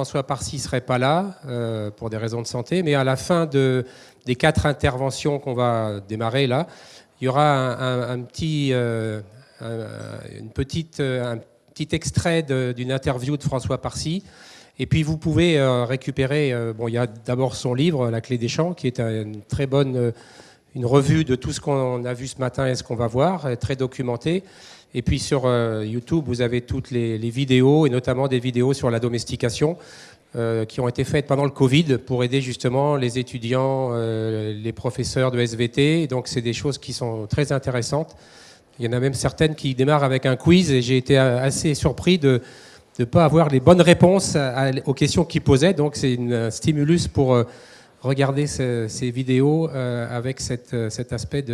François Parcy ne serait pas là pour des raisons de santé, mais à la fin des 4 interventions qu'on va démarrer là, il y aura un petit extrait d'une interview de François Parcy. Et puis vous pouvez récupérer, il y a d'abord son livre, La Clé des champs, qui est une très bonne une revue de tout ce qu'on a vu ce matin et ce qu'on va voir, très documenté. Et puis sur YouTube, vous avez toutes les vidéos, et notamment des vidéos sur la domestication, qui ont été faites pendant le Covid pour aider justement les étudiants, les professeurs de SVT. Donc c'est des choses qui sont très intéressantes. Il y en a même certaines qui démarrent avec un quiz, et j'ai été assez surpris de ne pas avoir les bonnes réponses aux questions qu'ils posaient. Donc c'est un stimulus pour regarder ces vidéos avec cet aspect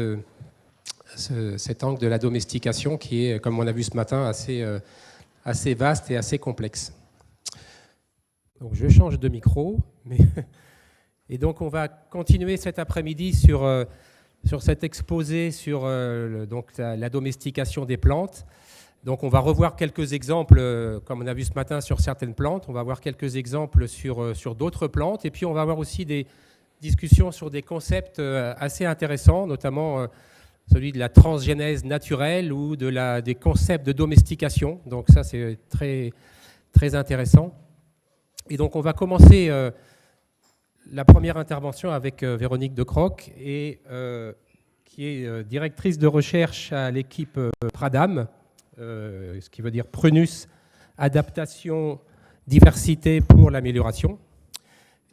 cet angle de la domestication qui est, comme on a vu ce matin, assez vaste et assez complexe. Donc je change de micro. Et donc on va continuer cet après-midi sur cet exposé sur donc la domestication des plantes. Donc on va revoir quelques exemples, comme on a vu ce matin sur certaines plantes. On va voir quelques exemples sur d'autres plantes. Et puis on va avoir aussi des discussions sur des concepts assez intéressants, notamment celui de la transgénèse naturelle ou des concepts de domestication. Donc ça, c'est très, très intéressant. Et donc on va commencer la première intervention avec Véronique Decroc, qui est directrice de recherche à l'équipe Pradam, ce qui veut dire Prunus, adaptation, diversité pour l'amélioration,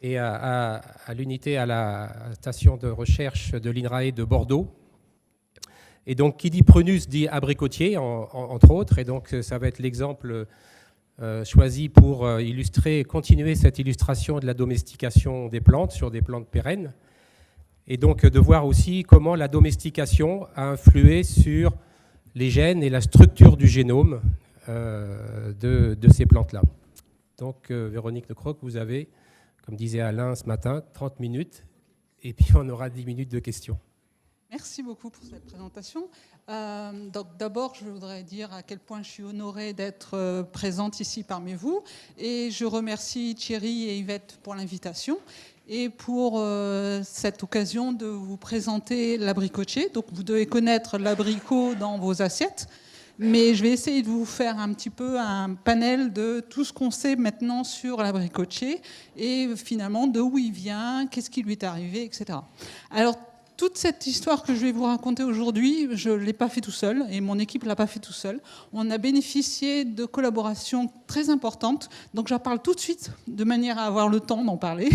et à l'unité à la station de recherche de l'INRAE de Bordeaux. Et donc, qui dit Prunus dit abricotier, entre autres, et donc ça va être l'exemple choisi pour continuer cette illustration de la domestication des plantes sur des plantes pérennes, et donc de voir aussi comment la domestication a influé sur les gènes et la structure du génome de ces plantes-là. Donc, Véronique Decroc, vous avez, comme disait Alain ce matin, 30 minutes, et puis on aura 10 minutes de questions. Merci beaucoup pour cette présentation. Donc d'abord, je voudrais dire à quel point je suis honorée d'être présente ici parmi vous, et je remercie Thierry et Yvette pour l'invitation et pour cette occasion de vous présenter l'abricotier. Donc vous devez connaître l'abricot dans vos assiettes, mais je vais essayer de vous faire un petit peu un panel de tout ce qu'on sait maintenant sur l'abricotier et finalement de où il vient, qu'est-ce qui lui est arrivé, etc. Alors, toute cette histoire que je vais vous raconter aujourd'hui, je ne l'ai pas fait tout seul, et mon équipe ne l'a pas fait tout seul. On a bénéficié de collaborations très importantes, donc j'en parle tout de suite, de manière à avoir le temps d'en parler.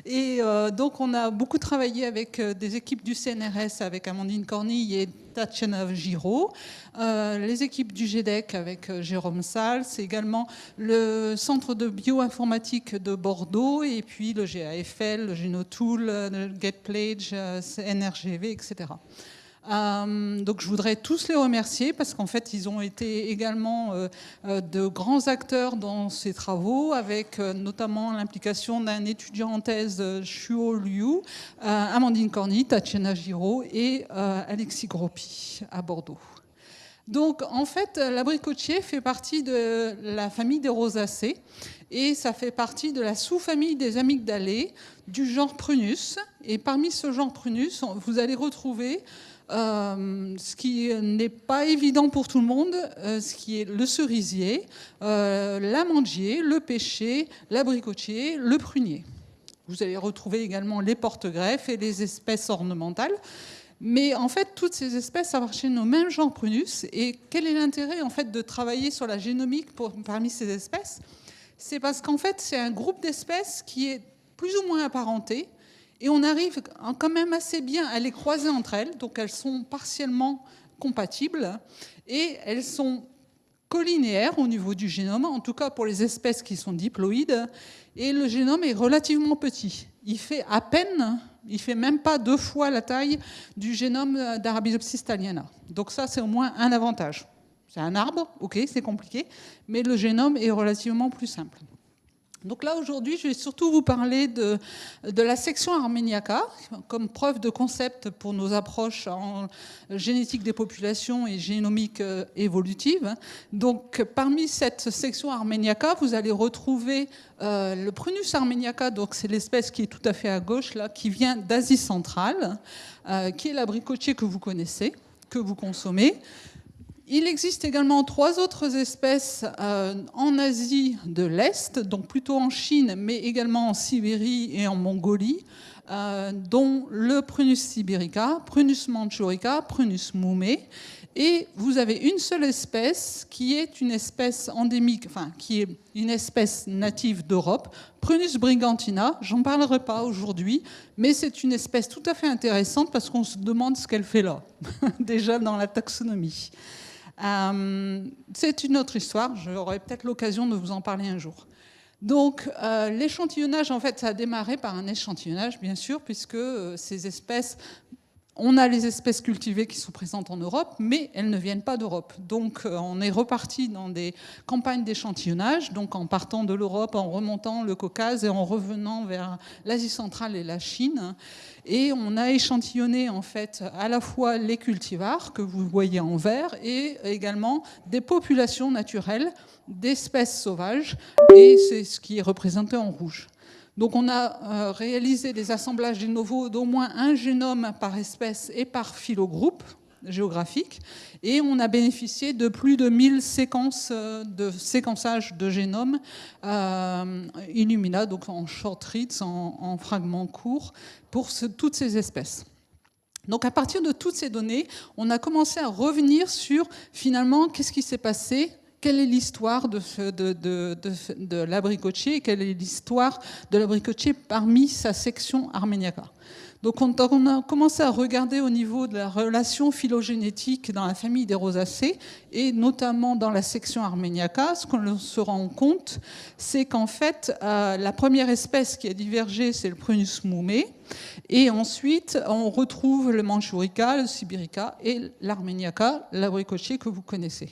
Et donc on a beaucoup travaillé avec des équipes du CNRS, avec Amandine Cornille et Tatiana Giraud, les équipes du GEDEC avec Jérôme Salles, c'est également le centre de bioinformatique de Bordeaux, et puis le GAFL, le Genotool, le GetPlage, NRGV, etc. Donc je voudrais tous les remercier parce qu'en fait ils ont été également de grands acteurs dans ces travaux, avec notamment l'implication d'un étudiant en thèse, Shuo Liu, Amandine Cornille, Tatiana Giraud et Alexis Gropi à Bordeaux. Donc en fait l'abricotier fait partie de la famille des rosacées, et ça fait partie de la sous-famille des amygdalées du genre Prunus. Et parmi ce genre Prunus, vous allez retrouver ce qui n'est pas évident pour tout le monde, ce qui est le cerisier, l'amandier, le pêcher, l'abricotier, le prunier. Vous allez retrouver également les porte-greffes et les espèces ornementales. Mais en fait, toutes ces espèces appartiennent au même genre Prunus. Et quel est l'intérêt en fait de travailler sur la génomique parmi ces espèces ? C'est parce qu'en fait, c'est un groupe d'espèces qui est plus ou moins apparenté, et on arrive quand même assez bien à les croiser entre elles. Donc elles sont partiellement compatibles, et elles sont collinéaires au niveau du génome, en tout cas pour les espèces qui sont diploïdes, et le génome est relativement petit. Il fait même pas 2 fois la taille du génome d'Arabidopsis thaliana. Donc ça, c'est au moins un avantage. C'est un arbre, ok, c'est compliqué, mais le génome est relativement plus simple. Donc là, aujourd'hui, je vais surtout vous parler de la section Armeniaca, comme preuve de concept pour nos approches en génétique des populations et génomique évolutive. Donc, parmi cette section Armeniaca, vous allez retrouver le Prunus armeniaca, donc c'est l'espèce qui est tout à fait à gauche, là, qui vient d'Asie centrale, qui est l'abricotier que vous connaissez, que vous consommez. Il existe également 3 autres espèces en Asie de l'Est, donc plutôt en Chine, mais également en Sibérie et en Mongolie, dont le Prunus siberica, Prunus manchurica, Prunus mume. Et vous avez une seule espèce qui est une espèce endémique, enfin qui est une espèce native d'Europe, Prunus brigantina. J'en parlerai pas aujourd'hui, mais c'est une espèce tout à fait intéressante parce qu'on se demande ce qu'elle fait là, déjà dans la taxonomie. C'est une autre histoire, j'aurai peut-être l'occasion de vous en parler un jour. Donc l'échantillonnage, en fait, ça a démarré par un échantillonnage, bien sûr, puisque ces espèces, on a les espèces cultivées qui sont présentes en Europe, mais elles ne viennent pas d'Europe. Donc on est reparti dans des campagnes d'échantillonnage, donc en partant de l'Europe, en remontant le Caucase et en revenant vers l'Asie centrale et la Chine. Et on a échantillonné en fait à la fois les cultivars que vous voyez en vert et également des populations naturelles d'espèces sauvages, et c'est ce qui est représenté en rouge. Donc on a réalisé des assemblages de novo d'au moins un génome par espèce et par phylogroupe géographique, et on a bénéficié de plus de 1000 séquences de séquençage de génome Illumina, donc en short reads, en fragments courts, pour toutes ces espèces. Donc à partir de toutes ces données, on a commencé à revenir sur finalement qu'est-ce qui s'est passé, quelle est l'histoire de l'abricotier et quelle est l'histoire de l'abricotier parmi sa section Armeniaca. Donc on a commencé à regarder au niveau de la relation phylogénétique dans la famille des rosacées et notamment dans la section Armeniaca. Ce qu'on se rend compte, c'est qu'en fait, la première espèce qui a divergé, c'est le Prunus mume. Et ensuite, on retrouve le Manchurica, le Siberica et l'Armeniaca, l'abricotier que vous connaissez.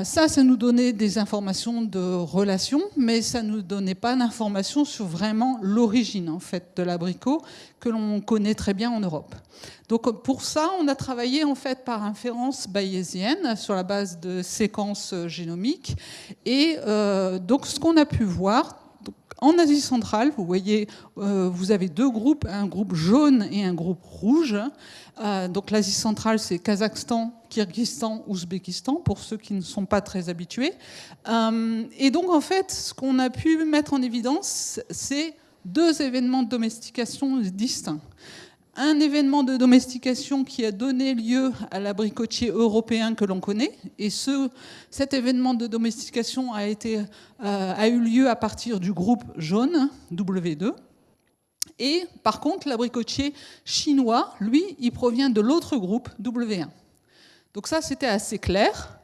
Ça nous donnait des informations de relation, mais ça ne nous donnait pas d'informations sur vraiment l'origine en fait, de l'abricot que l'on connaît très bien en Europe. Donc pour ça, on a travaillé en fait par inférence bayésienne sur la base de séquences génomiques. Et donc ce qu'on a pu voir, en Asie centrale, vous voyez, vous avez 2 groupes, un groupe jaune et un groupe rouge. Donc l'Asie centrale, c'est Kazakhstan, Kirghizistan, Ouzbékistan, pour ceux qui ne sont pas très habitués. Et donc en fait, ce qu'on a pu mettre en évidence, c'est 2 événements de domestication distincts. Un événement de domestication qui a donné lieu à l'abricotier européen que l'on connaît. Et cet événement de domestication a eu lieu à partir du groupe jaune, W2. Et par contre, l'abricotier chinois, lui, il provient de l'autre groupe, W1. Donc ça, c'était assez clair.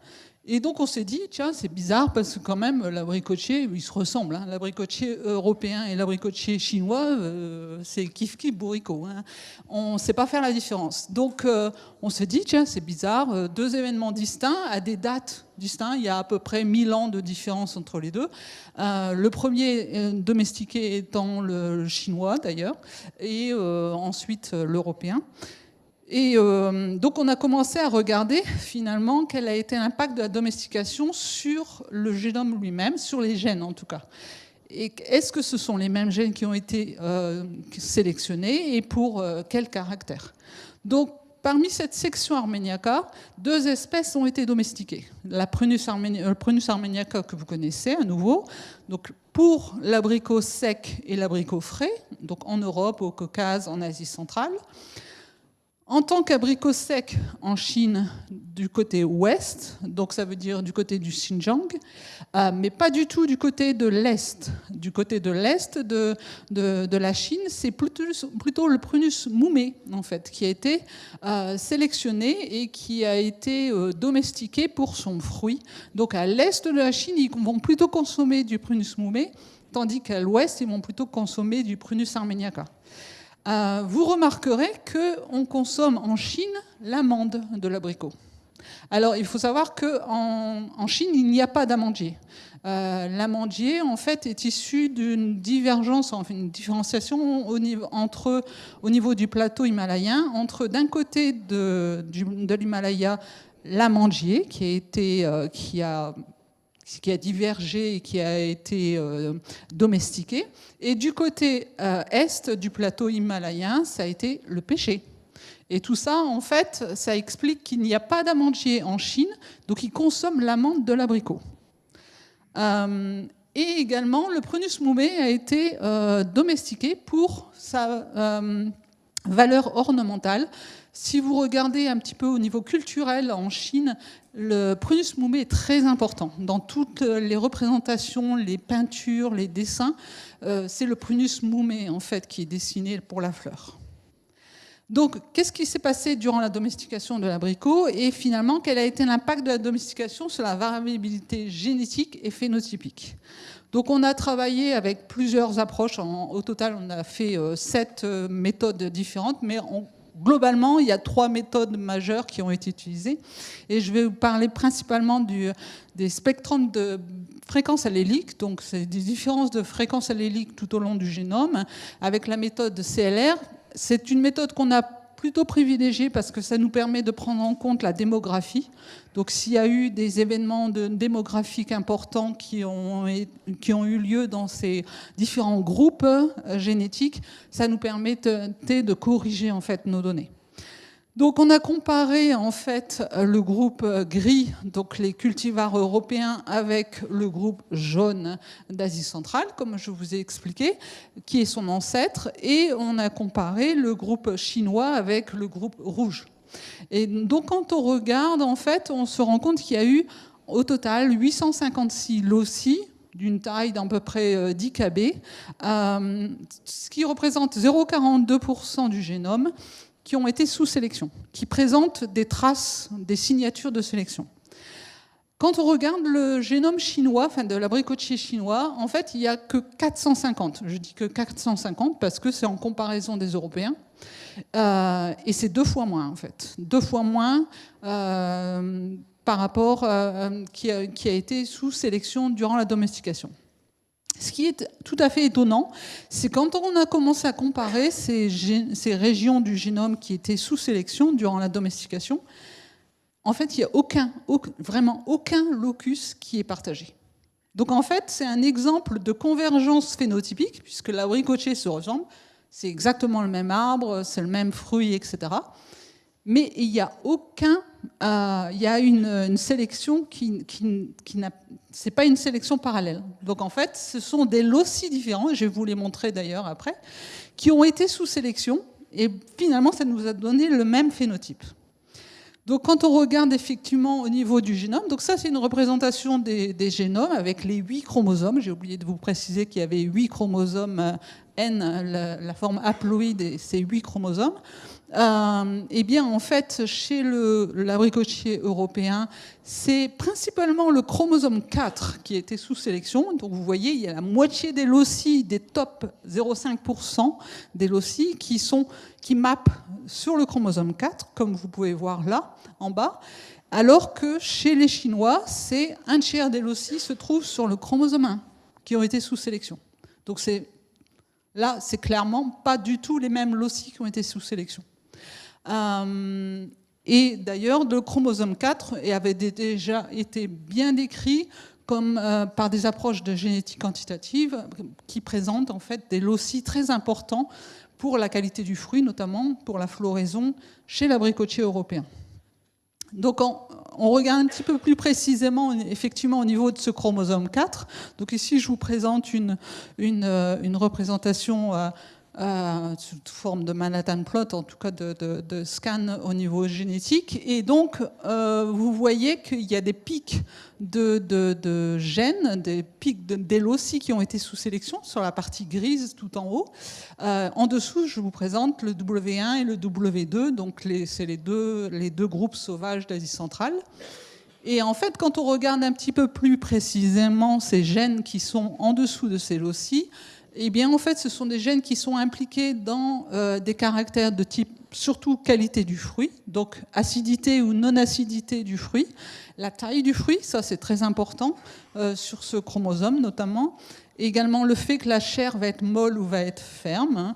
Et donc on s'est dit, tiens, c'est bizarre parce que quand même l'abricotier, ils se ressemblent. Hein. L'abricotier européen et l'abricotier chinois, c'est kiff-kiff bourricot. Hein. On ne sait pas faire la différence. Donc on s'est dit, tiens, c'est bizarre, 2 événements distincts à des dates distinctes. Il y a à peu près 1000 ans de différence entre les 2. Le premier domestiqué étant le chinois d'ailleurs, et ensuite l'européen. Et donc on a commencé à regarder finalement quel a été l'impact de la domestication sur le génome lui-même, sur les gènes en tout cas. Et est-ce que ce sont les mêmes gènes qui ont été sélectionnés et pour quel caractère? Donc parmi cette section Armeniaca, 2 espèces ont été domestiquées. La Prunus armeniaca que vous connaissez à nouveau, donc pour l'abricot sec et l'abricot frais, donc en Europe, au Caucase, en Asie centrale. En tant qu'abricot sec en Chine du côté ouest, donc ça veut dire du côté du Xinjiang, mais pas du tout du côté de l'est. Du côté de l'est de la Chine, c'est plutôt le Prunus mume en fait, qui a été sélectionné et qui a été domestiqué pour son fruit. Donc à l'est de la Chine, ils vont plutôt consommer du Prunus mume, tandis qu'à l'ouest, ils vont plutôt consommer du Prunus armeniaca. Vous remarquerez qu'on consomme en Chine l'amande de l'abricot. Alors, il faut savoir qu'en Chine, il n'y a pas d'amandier. L'amandier, en fait, est issu d'une divergence, enfin une différenciation au niveau du plateau himalayen, entre d'un côté de l'Himalaya, l'amandier, qui a divergé et qui a été domestiqué, et du côté est du plateau himalayen, ça a été le pêcher. Et tout ça, en fait, ça explique qu'il n'y a pas d'amandier en Chine, donc ils consomment l'amande de l'abricot. Et également, le Prunus mume a été domestiqué pour sa valeur ornementale. Si vous regardez un petit peu au niveau culturel en Chine, le Prunus mume est très important. Dans toutes les représentations, les peintures, les dessins, c'est le Prunus mume en fait qui est dessiné pour la fleur. Donc, qu'est-ce qui s'est passé durant la domestication de l'abricot et finalement, quel a été l'impact de la domestication sur la variabilité génétique et phénotypique? Donc, on a travaillé avec plusieurs approches. Au total, on a fait 7 méthodes différentes, mais globalement, il y a 3 méthodes majeures qui ont été utilisées. Et je vais vous parler principalement des spectrums de fréquence allélique. Donc, c'est des différences de fréquence allélique tout au long du génome avec la méthode CLR. C'est une méthode qu'on a plutôt privilégiée parce que ça nous permet de prendre en compte la démographie. Donc s'il y a eu des événements démographiques importants qui ont eu lieu dans ces différents groupes génétiques, ça nous permet de corriger en fait nos données. Donc on a comparé en fait le groupe gris, donc les cultivars européens, avec le groupe jaune d'Asie centrale, comme je vous ai expliqué, qui est son ancêtre, et on a comparé le groupe chinois avec le groupe rouge. Et donc quand on regarde, en fait, on se rend compte qu'il y a eu au total 856 loci d'une taille d'à peu près 10 kb, ce qui représente 0,42% du génome, qui ont été sous sélection, qui présentent des traces, des signatures de sélection. Quand on regarde le génome chinois, enfin de l'abricotier chinois, en fait, il n'y a que 450. Je dis que 450 parce que c'est en comparaison des Européens. Et c'est 2 fois moins, en fait. 2 fois moins par rapport qui a été sous sélection durant la domestication. Ce qui est tout à fait étonnant, c'est quand on a commencé à comparer ces régions du génome qui étaient sous sélection durant la domestication, en fait, il n'y a vraiment aucun locus qui est partagé. Donc en fait, c'est un exemple de convergence phénotypique, puisque l'abricotier se ressemble, c'est exactement le même arbre, c'est le même fruit, etc. Mais il y a une sélection c'est pas une sélection parallèle. Donc en fait, ce sont des loci différents, et je vais vous les montrer d'ailleurs après, qui ont été sous sélection, et finalement, ça nous a donné le même phénotype. Donc quand on regarde effectivement au niveau du génome, donc ça c'est une représentation des génomes avec les 8 chromosomes. J'ai oublié de vous préciser qu'il y avait 8 chromosomes N, la forme haploïde, et ces 8 chromosomes. Eh bien, en fait, chez l'abricotier européen, c'est principalement le chromosome 4 qui était sous sélection. Donc, vous voyez, il y a la moitié des loci, des top 0,5% des loci qui mappent sur le chromosome 4, comme vous pouvez voir là, en bas. Alors que chez les Chinois, c'est 1/3 des loci se trouvent sur le chromosome 1, qui ont été sous sélection. Donc, là, c'est clairement pas du tout les mêmes loci qui ont été sous sélection. Et d'ailleurs, le chromosome 4 avait déjà été bien décrit comme par des approches de génétique quantitative qui présentent en fait des loci très importants pour la qualité du fruit, notamment pour la floraison chez l'abricotier européen. Donc on regarde un petit peu plus précisément effectivement au niveau de ce chromosome 4. Donc ici je vous présente une représentation sous forme de Manhattan plot, en tout cas de scan au niveau génétique. Et donc, vous voyez qu'il y a des pics de gènes, des pics des loci qui ont été sous sélection sur la partie grise tout en haut. En dessous, je vous présente le W1 et le W2, donc c'est les deux groupes sauvages d'Asie centrale. Et en fait, quand on regarde un petit peu plus précisément ces gènes qui sont en dessous de ces loci, Eh bien, en fait, ce sont des gènes qui sont impliqués dans des caractères de type, surtout qualité du fruit, donc acidité ou non-acidité du fruit, la taille du fruit, ça c'est très important sur ce chromosome notamment, et également le fait que la chair va être molle ou va être ferme.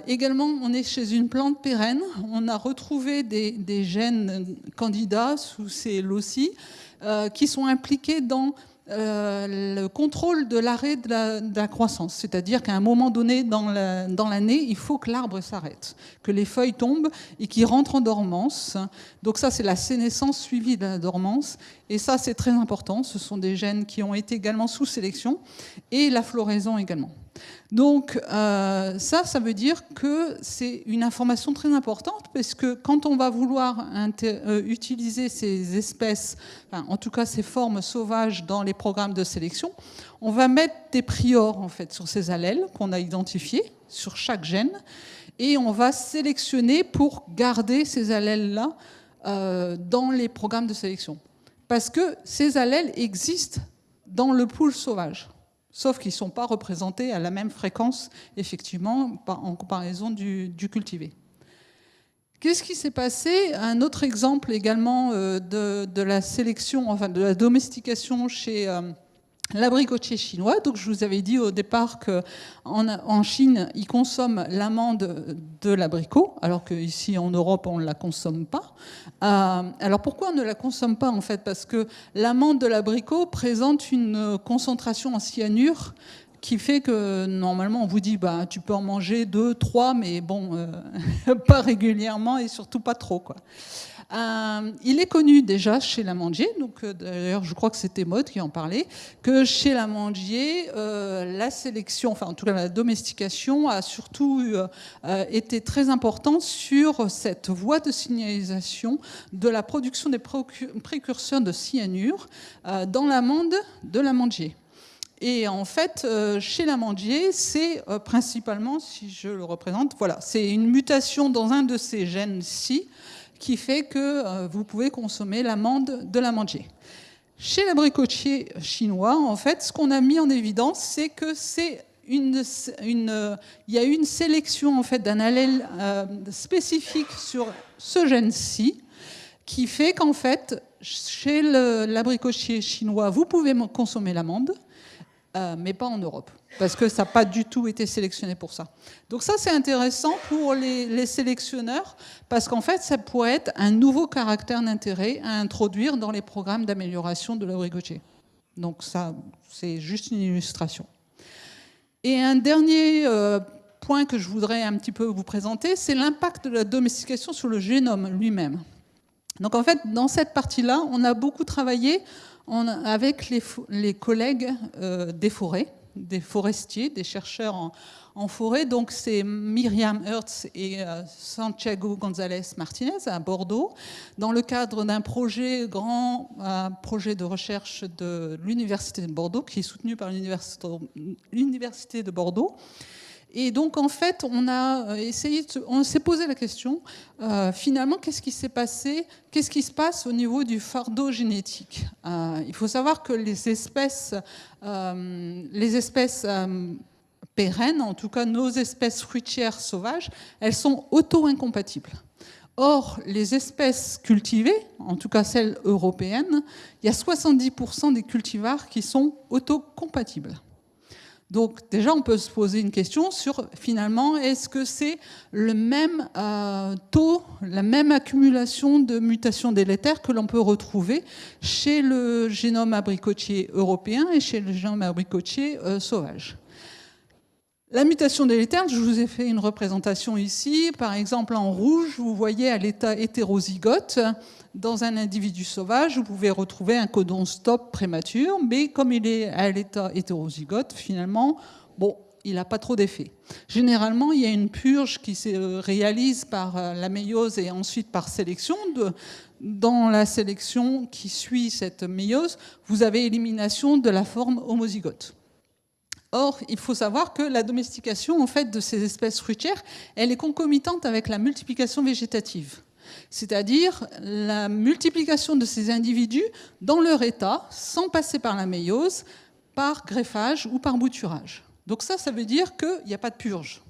Également, on est chez une plante pérenne, on a retrouvé des gènes candidats sous ces loci qui sont impliqués dans le contrôle de l'arrêt de la croissance. C'est-à-dire qu'à un moment donné dans l'année, il faut que l'arbre s'arrête, que les feuilles tombent et qu'il rentre en dormance. Donc ça, c'est la sénescence suivie de la dormance. Et ça, c'est très important. Ce sont des gènes qui ont été également sous sélection et la floraison également. Donc ça veut dire que c'est une information très importante parce que quand on va vouloir utiliser ces espèces, enfin, en tout cas ces formes sauvages dans les programmes de sélection, on va mettre des priors en fait sur ces allèles qu'on a identifiés sur chaque gène et on va sélectionner pour garder ces allèles-là dans les programmes de sélection. Parce que ces allèles existent dans le pool sauvage. Sauf qu'ils ne sont pas représentés à la même fréquence, effectivement, en comparaison du cultivé. Qu'est-ce qui s'est passé? Un autre exemple également de la sélection, enfin de la domestication chez l'abricotier chinois. Donc je vous avais dit au départ qu'en Chine, ils consomment l'amande de l'abricot, alors qu'ici en Europe, on ne la consomme pas. Alors pourquoi on ne la consomme pas en fait? Parce que l'amande de l'abricot présente une concentration en cyanure qui fait que normalement on vous dit bah, tu peux en manger 2, 3, mais bon, pas régulièrement et surtout pas trop, quoi. Il est connu déjà chez l'amandier, donc d'ailleurs je crois que c'était Maud qui en parlait, que chez l'amandier, la sélection, enfin en tout cas la domestication a surtout été très importante sur cette voie de signalisation de la production des précurseurs de cyanure dans l'amande de l'amandier. Et en fait, chez l'amandier, c'est principalement, si je le représente, voilà, c'est une mutation dans un de ces gènes-ci qui fait que vous pouvez consommer l'amande de l'amandier. Chez l'abricotier chinois, en fait, ce qu'on a mis en évidence, c'est que il y a eu une sélection en fait, d'un allèle spécifique sur ce gène-ci, qui fait qu'en fait, chez l'abricotier chinois, vous pouvez consommer l'amande, mais pas en Europe, parce que ça n'a pas du tout été sélectionné pour ça. Donc ça, c'est intéressant pour les sélectionneurs, parce qu'en fait, ça pourrait être un nouveau caractère d'intérêt à introduire dans les programmes d'amélioration de l'abricotier. Donc ça, c'est juste une illustration. Et un dernier point que je voudrais un petit peu vous présenter, c'est l'impact de la domestication sur le génome lui-même. Donc en fait, dans cette partie-là, on a beaucoup travaillé avec les collègues des forêts, des forestiers, des chercheurs en forêt. Donc c'est Myriam Hertz et Santiago González Martínez à Bordeaux, dans le cadre d'un grand projet de recherche de l'Université de Bordeaux, qui est soutenu par l'Université de Bordeaux. Et donc, en fait, on s'est posé la question, finalement, qu'est-ce qui s'est passé? Qu'est-ce qui se passe au niveau du fardeau génétique? Il faut savoir que les espèces pérennes, en tout cas nos espèces fruitières sauvages, elles sont auto-incompatibles. Or, les espèces cultivées, en tout cas celles européennes, il y a 70% des cultivars qui sont auto-compatibles. Donc déjà, on peut se poser une question sur, finalement, est-ce que c'est le même taux, la même accumulation de mutations délétères que l'on peut retrouver chez le génome abricotier européen et chez le génome abricotier sauvage? La mutation délétère, je vous ai fait une représentation ici. Par exemple, en rouge, vous voyez à l'état hétérozygote, dans un individu sauvage, vous pouvez retrouver un codon stop prématuré, mais comme il est à l'état hétérozygote, finalement, bon, il n'a pas trop d'effet. Généralement, il y a une purge qui se réalise par la méiose et ensuite par sélection. Dans la sélection qui suit cette méiose, vous avez élimination de la forme homozygote. Or, il faut savoir que la domestication en fait, de ces espèces fruitières, elle est concomitante avec la multiplication végétative. C'est-à-dire la multiplication de ces individus dans leur état, sans passer par la méiose, par greffage ou par bouturage. Donc ça veut dire qu'il n'y a pas de purge.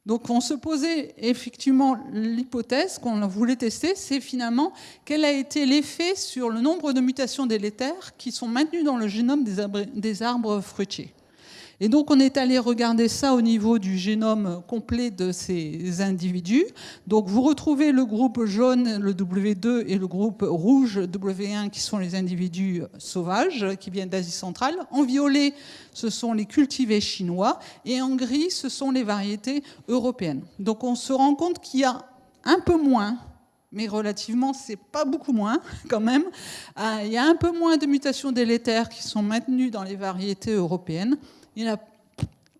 Donc on se posait effectivement l'hypothèse qu'on voulait tester, c'est finalement quel a été l'effet sur le nombre de mutations délétères qui sont maintenues dans le génome des arbres fruitiers. Et donc on est allé regarder ça au niveau du génome complet de ces individus. Donc vous retrouvez le groupe jaune, le W2, et le groupe rouge, W1, qui sont les individus sauvages qui viennent d'Asie centrale. En violet, ce sont les cultivés chinois, et en gris, ce sont les variétés européennes. Donc on se rend compte qu'il y a un peu moins, mais relativement, c'est pas beaucoup moins quand même. Il y a un peu moins de mutations délétères qui sont maintenues dans les variétés européennes. Il y en a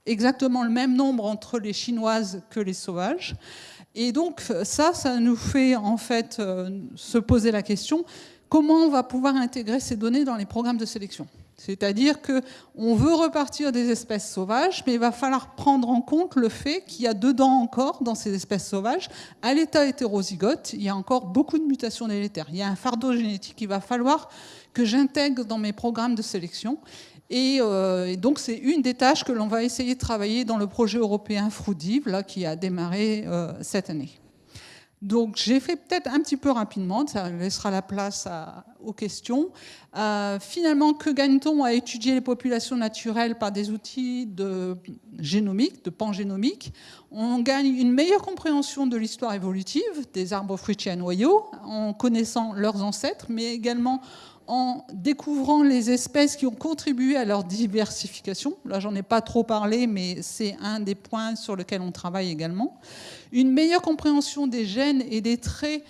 exactement le même nombre entre les chinoises que les sauvages. Et donc ça nous fait en fait se poser la question, comment on va pouvoir intégrer ces données dans les programmes de sélection ? C'est-à-dire qu'on veut repartir des espèces sauvages, mais il va falloir prendre en compte le fait qu'il y a dedans encore, dans ces espèces sauvages, à l'état hétérozygote, il y a encore beaucoup de mutations délétères. Il y a un fardeau génétique qu'il va falloir que j'intègre dans mes programmes de sélection. Et donc c'est une des tâches que l'on va essayer de travailler dans le projet européen Frudive, là, qui a démarré cette année. Donc j'ai fait peut-être un petit peu rapidement, ça laissera la place aux questions. Finalement, que gagne-t-on à étudier les populations naturelles par des outils de génomique, de pangénomique ? On gagne une meilleure compréhension de l'histoire évolutive des arbres fruitiers à noyaux, en connaissant leurs ancêtres, mais également en découvrant les espèces qui ont contribué à leur diversification. Là, j'en ai pas trop parlé, mais c'est un des points sur lesquels on travaille également. Une meilleure compréhension des gènes et des traits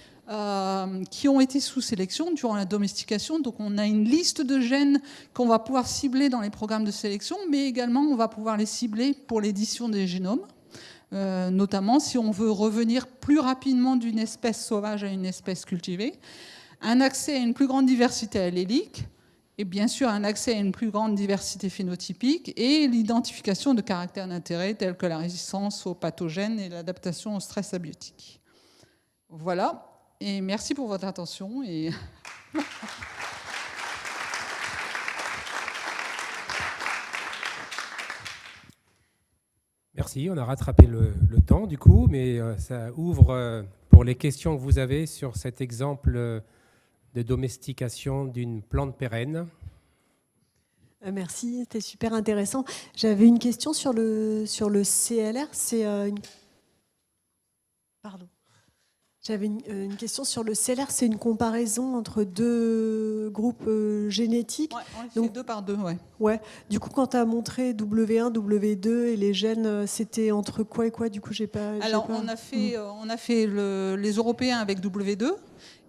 qui ont été sous sélection durant la domestication. Donc, on a une liste de gènes qu'on va pouvoir cibler dans les programmes de sélection, mais également, on va pouvoir les cibler pour l'édition des génomes. Notamment si on veut revenir plus rapidement d'une espèce sauvage à une espèce cultivée. Un accès à une plus grande diversité allélique, et bien sûr un accès à une plus grande diversité phénotypique, et l'identification de caractères d'intérêt tels que la résistance aux pathogènes et l'adaptation au stress abiotique. Voilà, et merci pour votre attention. Et... Merci, on a rattrapé le temps du coup, mais ça ouvre pour les questions que vous avez sur cet exemple de domestication d'une plante pérenne. Merci, c'était super intéressant. J'avais une question sur le CLR. Pardon. J'avais une question sur le CLR. C'est une comparaison entre deux groupes génétiques. Ouais, on fait donc, 2 par 2, ouais. Ouais. Du coup, quand tu as montré W1, W2 et les gènes, c'était entre quoi et quoi ? Du coup, j'ai pas. Alors, on a fait les Européens avec W2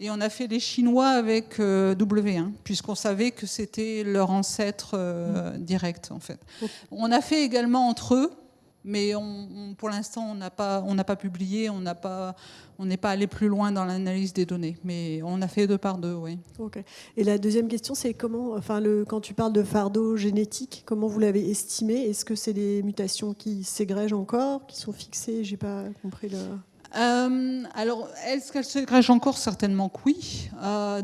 et on a fait les Chinois avec W1, puisqu'on savait que c'était leur ancêtre direct, en fait. Okay. On a fait également entre eux, mais pour l'instant, on n'a pas publié, on n'est pas allé plus loin dans l'analyse des données, mais on a fait 2 par 2, oui. Okay. Et la deuxième question, c'est quand tu parles de fardeau génétique, comment vous l'avez estimé ? Est-ce que c'est des mutations qui s'égrègent encore, qui sont fixées ? J'ai pas compris le... Alors, est-ce qu'elles s'égrègent encore ? Certainement que oui.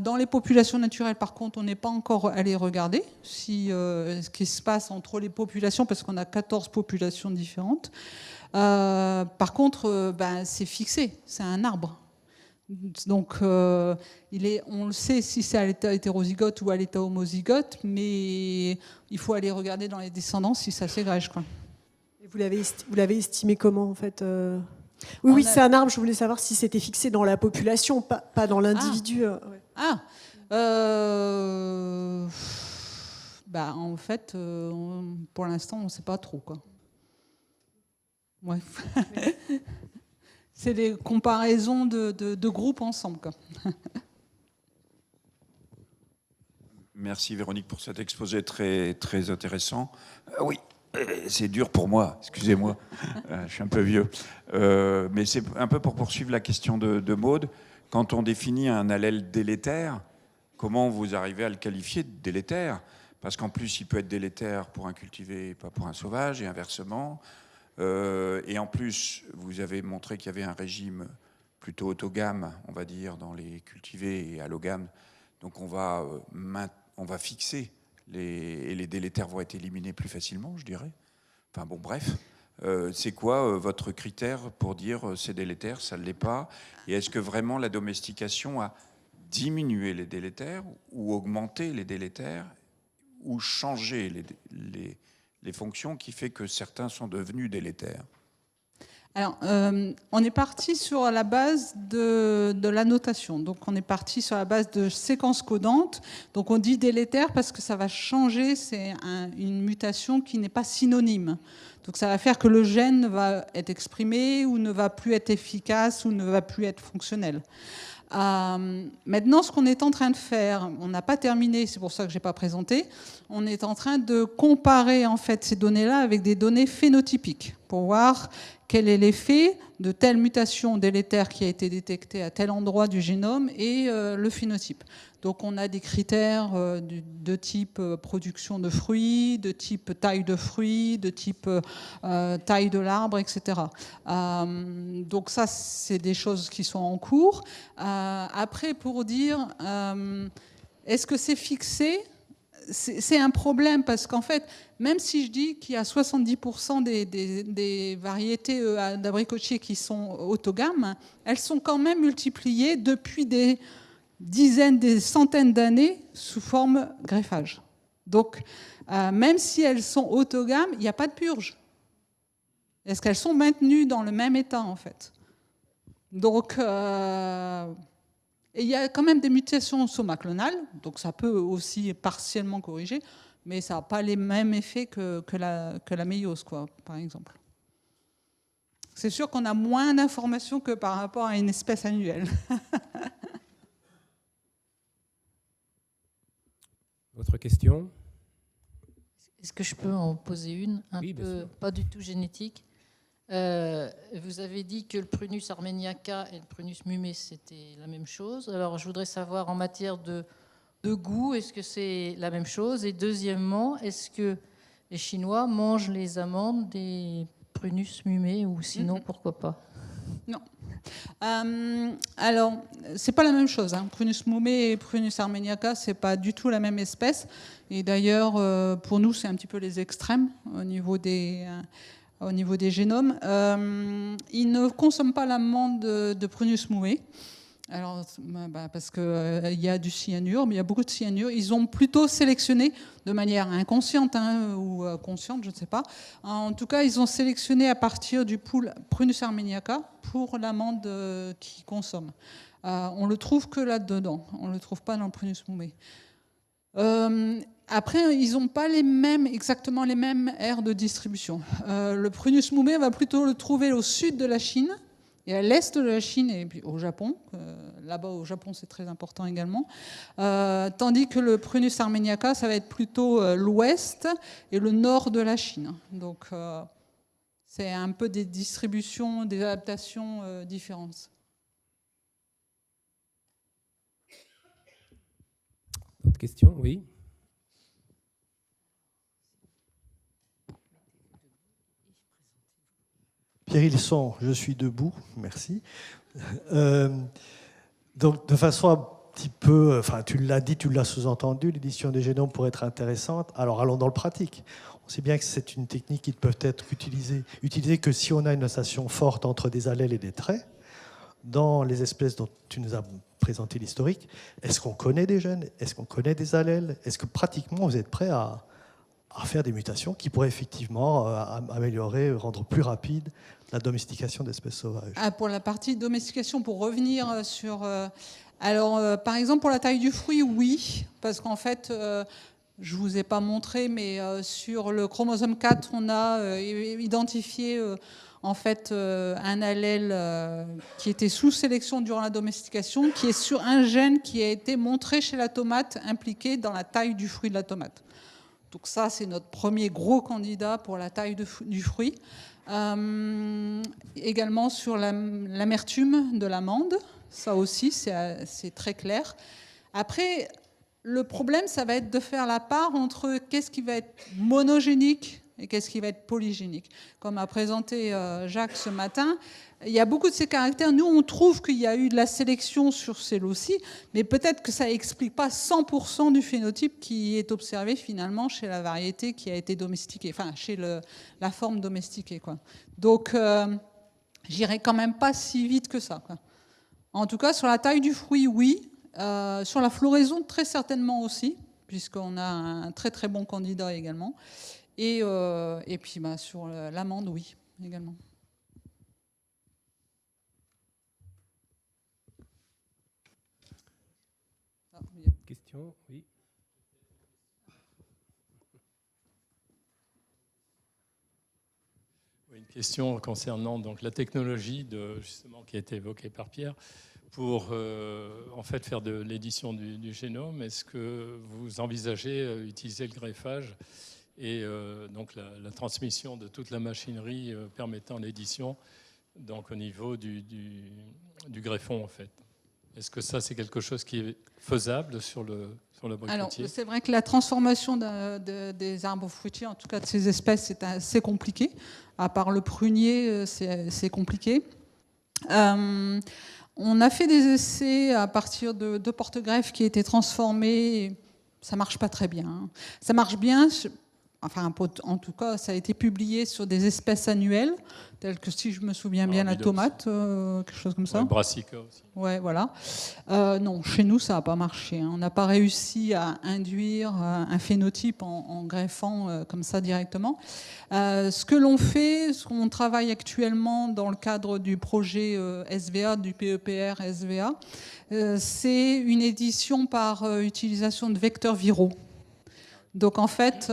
Dans les populations naturelles, par contre, on n'est pas encore allé regarder ce qui se passe entre les populations, parce qu'on a 14 populations différentes. Par contre, c'est fixé, c'est un arbre. Donc, on le sait si c'est à l'état hétérozygote ou à l'état homozygote, mais il faut aller regarder dans les descendants si ça s'égrège, quoi. Et vous l'avez estimé comment, en fait Oui, c'est un arbre. Je voulais savoir si c'était fixé dans la population, pas dans l'individu. En fait, pour l'instant, on ne sait pas trop, quoi. Ouais. C'est des comparaisons de groupes ensemble, quoi. Merci Véronique pour cet exposé très, très intéressant. Oui. C'est dur pour moi, excusez-moi, je suis un peu vieux. Mais c'est un peu pour poursuivre la question de Maude. Quand on définit un allèle délétère, comment vous arrivez à le qualifier de délétère ? Parce qu'en plus, il peut être délétère pour un cultivé et pas pour un sauvage, et inversement. Et en plus, vous avez montré qu'il y avait un régime plutôt autogame, on va dire, dans les cultivés et allogames. Donc on va fixer et les délétères vont être éliminés plus facilement, je dirais, Enfin bon, bref. C'est quoi votre critère pour dire c'est délétère, ça ne l'est pas? Et est-ce que vraiment la domestication a diminué les délétères ou augmenté les délétères ou changé les fonctions qui fait que certains sont devenus délétères? Alors, on est parti sur la base de la notation. Donc, on est parti sur la base de séquences codantes. Donc, on dit délétère parce que ça va changer. C'est une mutation qui n'est pas synonyme. Donc, ça va faire que le gène va être exprimé ou ne va plus être efficace ou ne va plus être fonctionnel. Maintenant, ce qu'on est en train de faire, on n'a pas terminé, c'est pour ça que je n'ai pas présenté, on est en train de comparer en fait ces données-là avec des données phénotypiques pour voir quel est l'effet de telle mutation délétère qui a été détectée à tel endroit du génome et le phénotype. Donc on a des critères de type production de fruits, de type taille de fruits, de type taille de l'arbre, etc. Donc ça, c'est des choses qui sont en cours. Après, pour dire, est-ce que c'est fixé ? C'est un problème parce qu'en fait, même si je dis qu'il y a 70% des variétés d'abricotiers qui sont autogames, elles sont quand même multipliées depuis des dizaines, des centaines d'années sous forme greffage. Donc, même si elles sont autogames, il n'y a pas de purge. Est-ce qu'elles sont maintenues dans le même état, en fait? Donc, et il y a quand même des mutations somaclonales, donc ça peut aussi partiellement corriger, mais ça n'a pas les mêmes effets que la méiose, quoi, par exemple. C'est sûr qu'on a moins d'informations que par rapport à une espèce annuelle. Autre question? Est-ce que je peux en poser une, Oui, bien sûr. pas du tout génétique? Vous avez dit que le Prunus armeniaca et le Prunus mumé, c'était la même chose. Alors, je voudrais savoir, en matière de goût, est-ce que c'est la même chose? Et deuxièmement, est-ce que les Chinois mangent les amandes des Prunus mumé ou sinon, pourquoi pas? Non. Alors, c'est pas la même chose. Hein. Prunus mumé et Prunus armeniaca, c'est pas du tout la même espèce. Et d'ailleurs, pour nous, c'est un petit peu les extrêmes au niveau des génomes. Ils ne consomment pas l'amande de Prunus mumé. Alors, parce qu'il y a du cyanure, mais il y a beaucoup de cyanure. Ils ont plutôt sélectionné de manière inconsciente ou consciente, je ne sais pas. En tout cas, ils ont sélectionné à partir du pool Prunus armeniaca pour l'amande qu'ils consomment. On le trouve que là-dedans. On ne le trouve pas dans le Prunus mumé. Après, ils n'ont pas exactement les mêmes aires de distribution. Le Prunus mumé, on va plutôt le trouver au sud de la Chine et à l'est de la Chine et puis au Japon. Là-bas, au Japon, c'est très important également. Tandis que le Prunus armeniaca, ça va être plutôt l'ouest et le nord de la Chine. Donc, c'est un peu des distributions, des adaptations différentes. Autre question? Oui. Pierre Ilson, je suis debout, merci. Donc, de façon un petit peu, enfin, tu l'as dit, tu l'as sous-entendu, l'édition des génomes pourrait être intéressante. Alors, allons dans le pratique. On sait bien que c'est une technique qui ne peut être utilisée que si on a une association forte entre des allèles et des traits. Dans les espèces dont tu nous as présenté l'historique, est-ce qu'on connaît des gènes? Est-ce qu'on connaît des allèles? Est-ce que pratiquement vous êtes prêt à faire des mutations qui pourraient effectivement améliorer, rendre plus rapide la domestication d'espèces sauvages? Pour la partie domestication, pour revenir sur... par exemple, pour la taille du fruit, oui, parce qu'en fait, je ne vous ai pas montré, mais sur le chromosome 4, on a identifié en fait un allèle qui était sous sélection durant la domestication, qui est sur un gène qui a été montré chez la tomate, impliqué dans la taille du fruit de la tomate. Donc ça, c'est notre premier gros candidat pour la taille du fruit. Également sur l'amertume de l'amande, ça aussi, c'est très clair. Après, le problème, ça va être de faire la part entre qu'est-ce qui va être monogénique et qu'est-ce qui va être polygénique. Comme a présenté Jacques ce matin, il y a beaucoup de ces caractères. Nous, on trouve qu'il y a eu de la sélection sur ces loci, mais peut-être que ça n'explique pas 100% du phénotype qui est observé finalement chez la variété qui a été domestiquée, enfin chez la forme domestiquée, quoi. Donc, j'irai quand même pas si vite que ça, quoi. En tout cas, sur la taille du fruit, oui. Sur la floraison, très certainement aussi, puisqu'on a un très très bon candidat également. Et puis sur l'amande, oui, également. Question, oui. Une question concernant donc la technologie justement qui a été évoquée par Pierre pour en fait faire de l'édition du génome. Est-ce que vous envisagez utiliser le greffage et donc la transmission de toute la machinerie permettant l'édition donc au niveau du greffon en fait? Est-ce que ça c'est quelque chose qui est faisable sur le briquetier? Alors, c'est vrai que la transformation des arbres fruitiers, en tout cas de ces espèces, c'est assez compliqué. À part le prunier, c'est compliqué. On a fait des essais à partir de porte-greffes qui étaient transformés. Ça marche pas très bien. Ça marche bien, enfin, en tout cas, ça a été publié sur des espèces annuelles, telles que, si je me souviens bien, la tomate, quelque chose comme ça. Ouais, brassica aussi. Ouais, voilà. Non, chez nous, ça n'a pas marché. On n'a pas réussi à induire un phénotype en greffant comme ça directement. Ce que l'on fait, ce qu'on travaille actuellement dans le cadre du projet SVA, du PEPR SVA, c'est une édition par utilisation de vecteurs viraux. Donc en fait,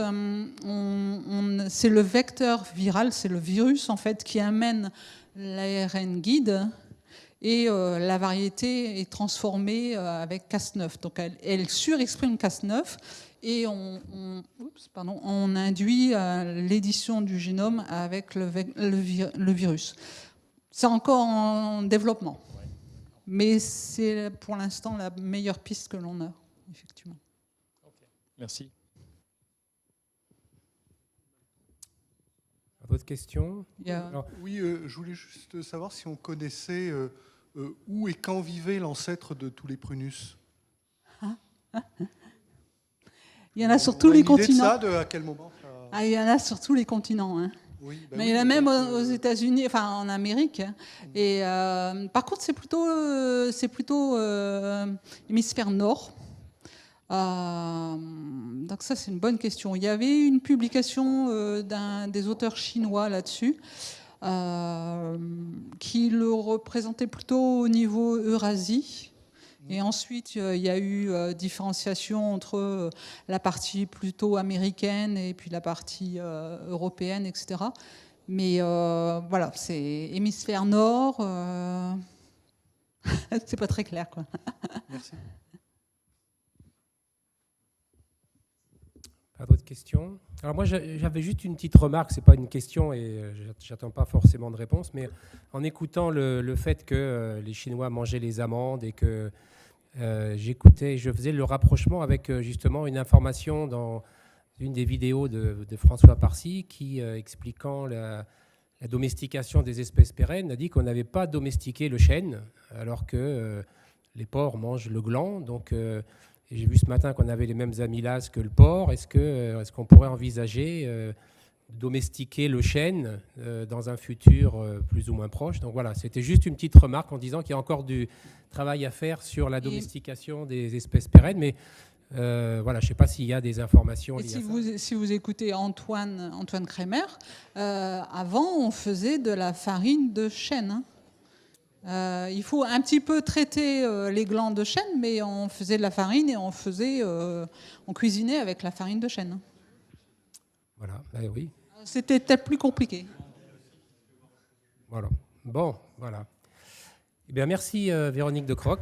c'est le vecteur viral, c'est le virus en fait qui amène l'ARN guide et la variété est transformée avec Cas9. Donc elle surexprime Cas9 et on induit l'édition du génome avec le virus. C'est encore en développement, mais c'est pour l'instant la meilleure piste que l'on a, effectivement. Okay. Merci. D'autres questions? Oui, je voulais juste savoir si on connaissait où et quand vivait l'ancêtre de tous les prunus. Il y en a sur tous les continents. À quel moment ça... Il y en a sur tous les continents. Hein. Oui, mais il y en a même aux États-Unis, enfin en Amérique. Hein. Et par contre, c'est plutôt hémisphère nord. Donc ça, c'est une bonne question. Il y avait une publication des auteurs chinois là-dessus qui le représentait plutôt au niveau Eurasie. Et ensuite, il y a eu différenciation entre la partie plutôt américaine et puis la partie européenne, etc. Mais voilà, c'est hémisphère nord. C'est pas très clair, quoi. Merci. Pas d'autres questions? Alors moi, j'avais juste une petite remarque, c'est pas une question et j'attends pas forcément de réponse, mais en écoutant le fait que les Chinois mangeaient les amandes et que je faisais le rapprochement avec justement une information dans une des vidéos de François Parcy qui, expliquant la domestication des espèces pérennes, a dit qu'on n'avait pas domestiqué le chêne alors que les porcs mangent le gland, donc... Et j'ai vu ce matin qu'on avait les mêmes amylases que le porc. Est-ce qu'on pourrait envisager domestiquer le chêne dans un futur plus ou moins proche? Donc voilà, c'était juste une petite remarque en disant qu'il y a encore du travail à faire sur la domestication des espèces pérennes. Mais voilà, je ne sais pas s'il y a des informations liées à ça. Si vous écoutez Antoine Kremer, avant, on faisait de la farine de chêne. Hein. Il faut un petit peu traiter les glands de chêne, mais on faisait de la farine et on cuisinait avec la farine de chêne. Voilà, oui. C'était peut-être plus compliqué. Voilà. Bon, voilà. Eh bien, merci Véronique de Croc.